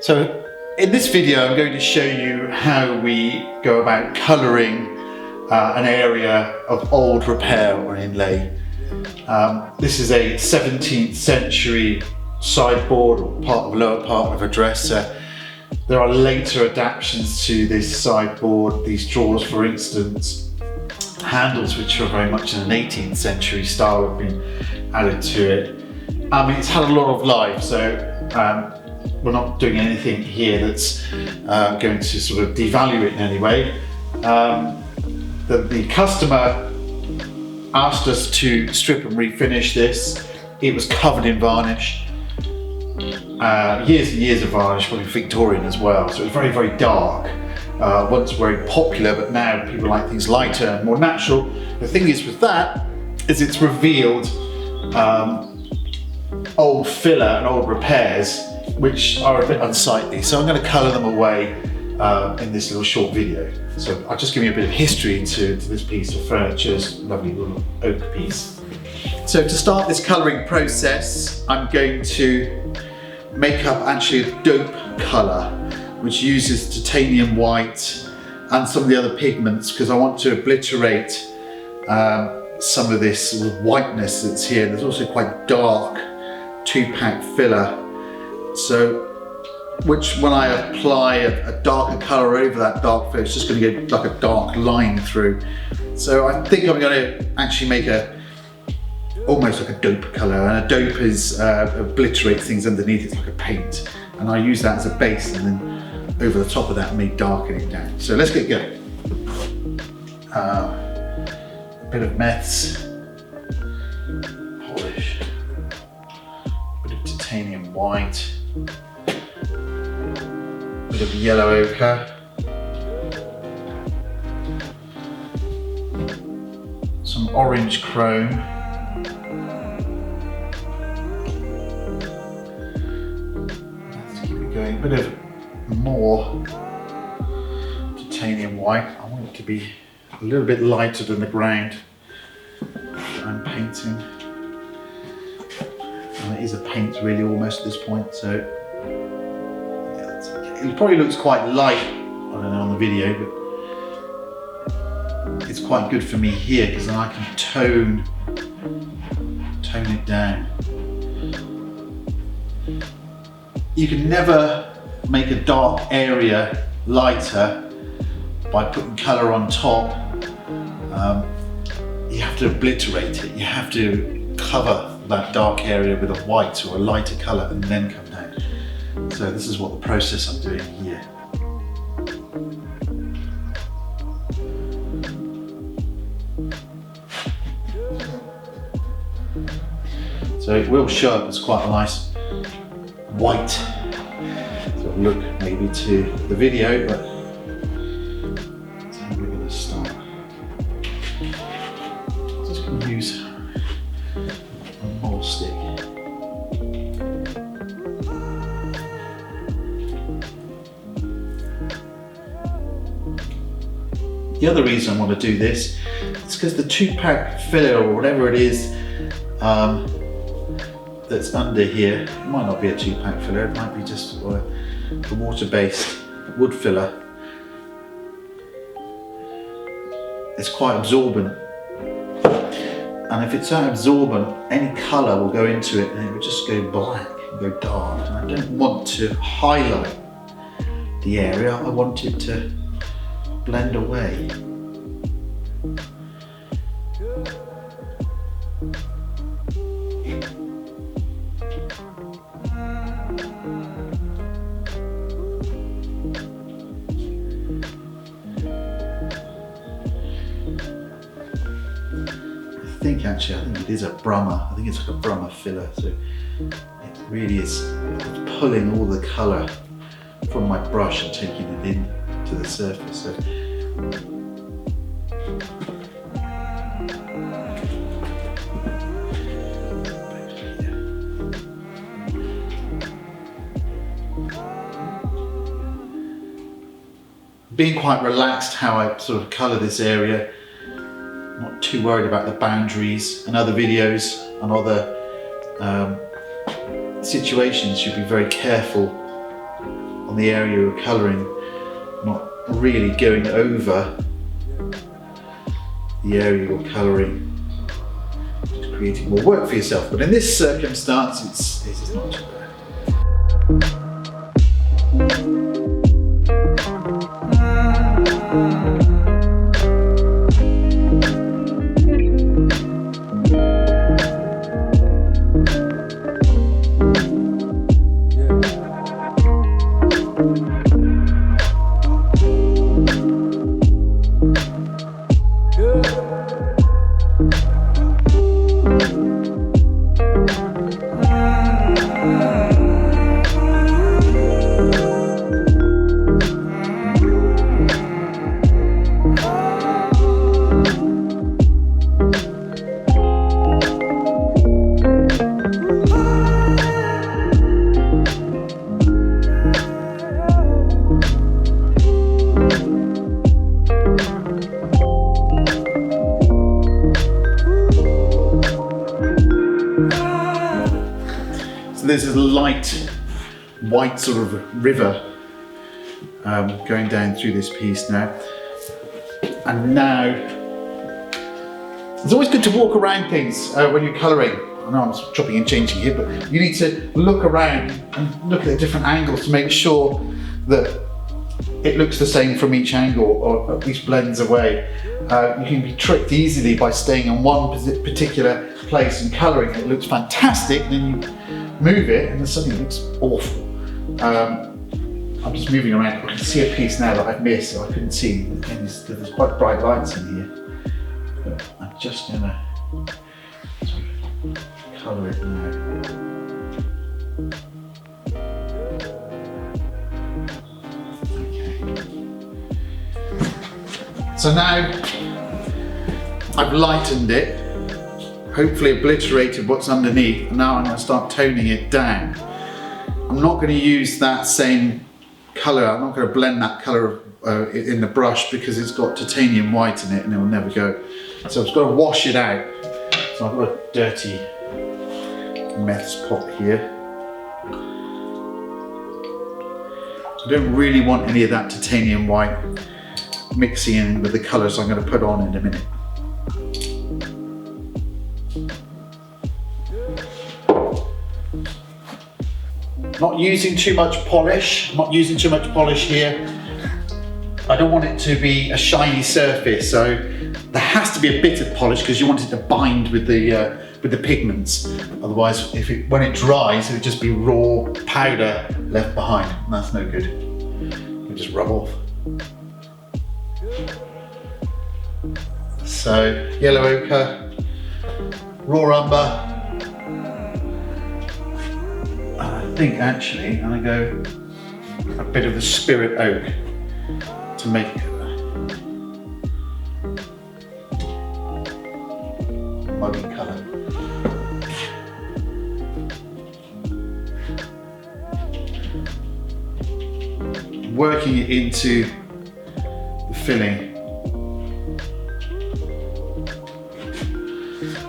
So in this video I'm going to show you how we go about colouring an area of old repair or inlay. This is a 17th century sideboard or lower part of a dresser. There are later adaptations to this sideboard, these drawers for instance. Handles which are very much in an 18th century style have been added to it. It's had a lot of life, so we're not doing anything here that's going to sort of devalue it in any way. The customer asked us to strip and refinish this. It was covered in varnish. Years and years of varnish, probably Victorian as well, so it was very, very dark. Once very popular, but now people like things lighter and more natural. The thing is with that, is it's revealed old filler and old repairs, which are a bit unsightly. So I'm going to colour them away in this little short video. So I'll just give you a bit of history to this piece of furniture, this lovely little oak piece. So to start this colouring process, I'm going to make up actually a dope colour, which uses titanium white and some of the other pigments, because I want to obliterate some of this sort of whiteness that's here. There's also quite dark 2-pack filler, so which when I apply a darker colour over that dark filler, it's just going to get like a dark line through. So I think I'm going to actually make almost like a dope colour, and a dope is obliterates things underneath. It's like a paint, and I use that as a base, and then over the top of that may darken it down. So let's get going. A bit of meths, polish, a bit of titanium white, a bit of yellow ochre, some orange chrome, let's keep it going, a bit of more titanium white. I want it to be a little bit lighter than the ground that I'm painting, and it is a paint really almost at this point, so yeah, it probably looks quite light, I don't know, on the video, but it's quite good for me here because then I can tone it down. You can never make a dark area lighter by putting colour on top. You have to obliterate it. You have to cover that dark area with a white or a lighter colour and then come down. So this is what the process I'm doing here. So it will show up as quite a nice white sort of look maybe to the video, but that's how we're going to start. I'm just going to use a more stick. The other reason I want to do this is because the 2-pack filler or whatever it is that's under here, it might not be a 2-pack filler, it might be just a water-based wood filler. It's quite absorbent, and if it's that absorbent, any colour will go into it and it will just go black and go dark, and I don't want to highlight the area, I want it to blend away. I think it is a Brummer. I think it's like a Brummer filler, so it really is pulling all the colour from my brush and taking it in to the surface. So being quite relaxed how I sort of colour this area, not too worried about the boundaries. And other videos and other situations, you'd be very careful on the area you're colouring, not really going over the area you're colouring, just creating more work for yourself. But in this circumstance, it's not too bad. There's a light white sort of river going down through this piece now. And now, it's always good to walk around things when you're colouring. I know I'm chopping and changing here, but you need to look around and look at different angles to make sure that it looks the same from each angle, or at least blends away. You can be tricked easily by staying in one particular place and colouring. It looks fantastic, then you move it and then suddenly it looks awful. I'm just moving around. I can see a piece now that I've missed, so I couldn't see. And there's quite bright lights in here. But I'm just gonna colour it now. So now I've lightened it, hopefully obliterated what's underneath, and now I'm going to start toning it down. I'm not going to use that same colour, I'm not going to blend that colour in the brush because it's got titanium white in it and it will never go. So I've got to wash it out. So I've got a dirty meths pot here. I don't really want any of that titanium white mixing in with the colours I'm going to put on in a minute. Not using too much polish, here. I don't want it to be a shiny surface, so there has to be a bit of polish because you want it to bind with the pigments. Otherwise, when it dries, it'll just be raw powder left behind, and that's no good. It'll just rub off. So, yellow ochre, raw umber. I think actually I'm going to go a bit of the spirit oak to make a muddy colour. Working it into the filling.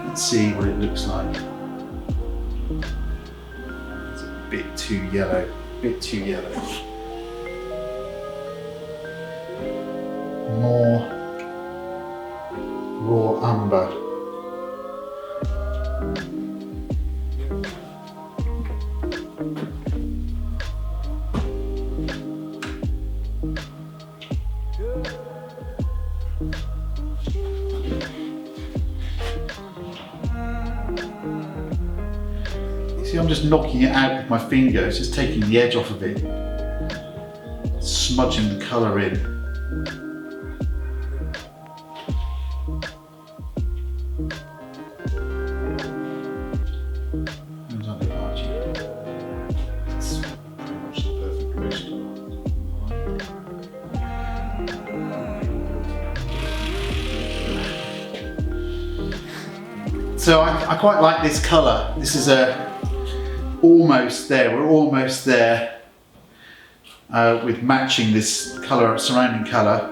Let's see what it looks like. It's a bit too yellow, More raw umber. See, I'm just knocking it out with my fingers, just taking the edge off of it, smudging the colour in. That's pretty much the perfect base colour. So I quite like this colour. This is almost there. We're almost there with matching this colour, surrounding colour.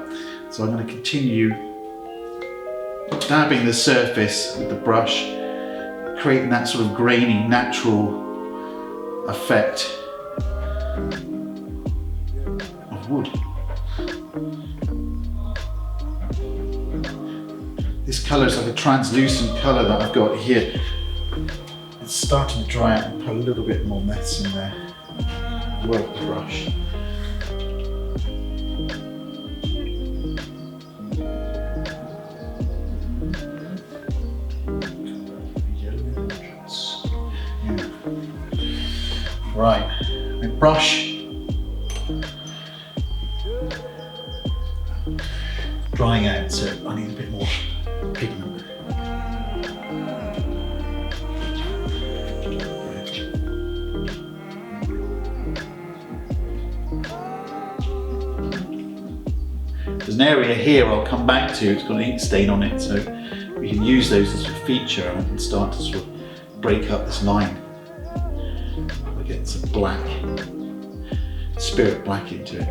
So I'm going to continue dabbing the surface with the brush, creating that sort of grainy, natural effect. wood. This colour is like a translucent colour that I've got here. It's starting to dry out and put a little bit more mess in there. Work the brush. Right, and brush. Drying out, so I need a bit more pigment. There's an area here I'll come back to, it's got an ink stain on it, so we can use those as a feature and we can start to sort of break up this line. We'll get some black, spirit black into it.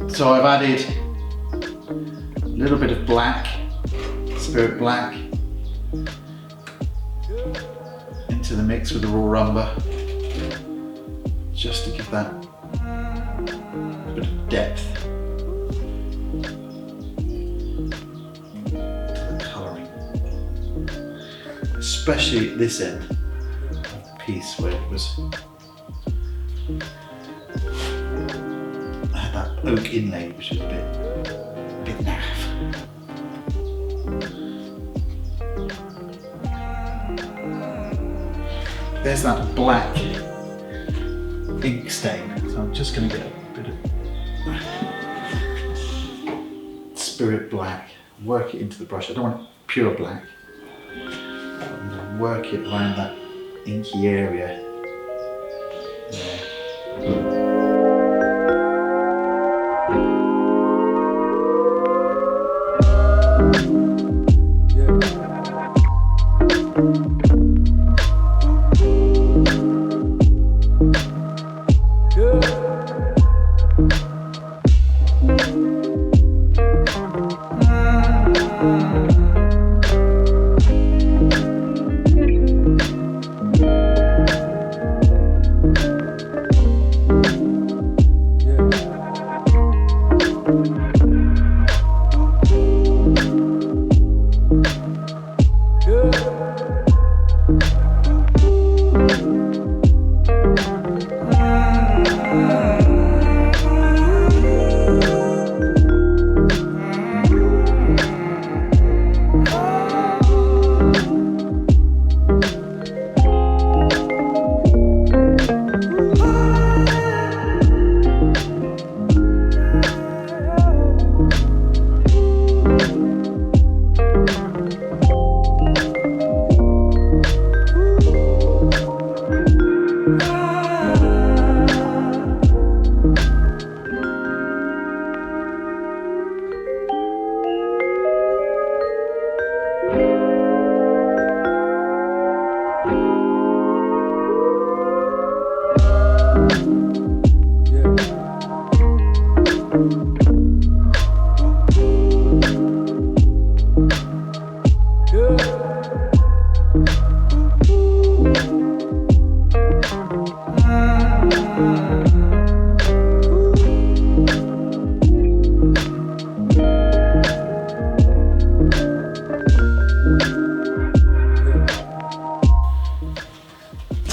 So I've added a little bit of black, spirit black, into the mix with the raw umber, just to give that a bit of depth to the colouring, especially at this end of the piece where it was oak inlay, which is a bit naff. There's that black ink stain, so I'm just going to get a bit of spirit black, work it into the brush. I don't want it pure black. I'm going to work it around that inky area. There.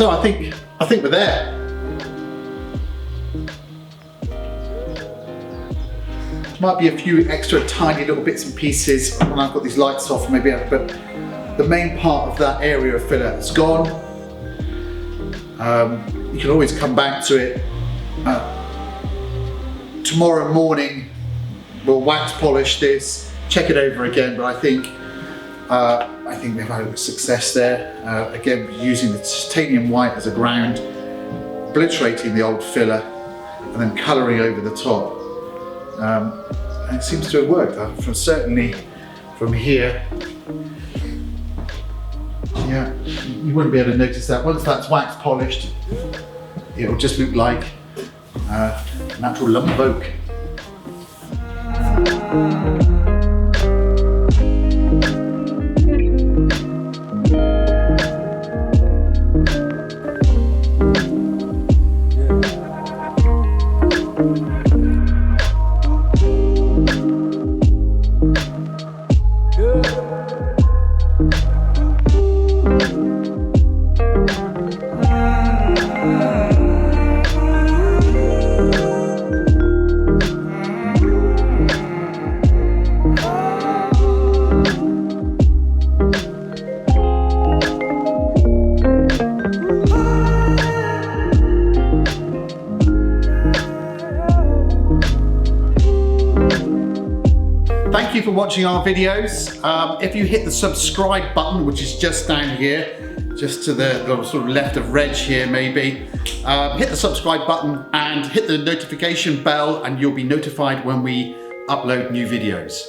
So I think we're there. Might be a few extra tiny little bits and pieces when I've got these lights off, maybe, but the main part of that area of filler is gone. You can always come back to it. Tomorrow morning we'll wax polish this, check it over again, but I think we've had a success there. Again, using the titanium white as a ground, obliterating the old filler, and then colouring over the top. And it seems to have worked. Certainly from here, yeah. you wouldn't be able to notice that. Once that's wax polished, it'll just look like natural lump of oak. Thank you for watching our videos. If you hit the subscribe button, which is just down here, just to the sort of left of Reg here maybe, hit the subscribe button and hit the notification bell and you'll be notified when we upload new videos.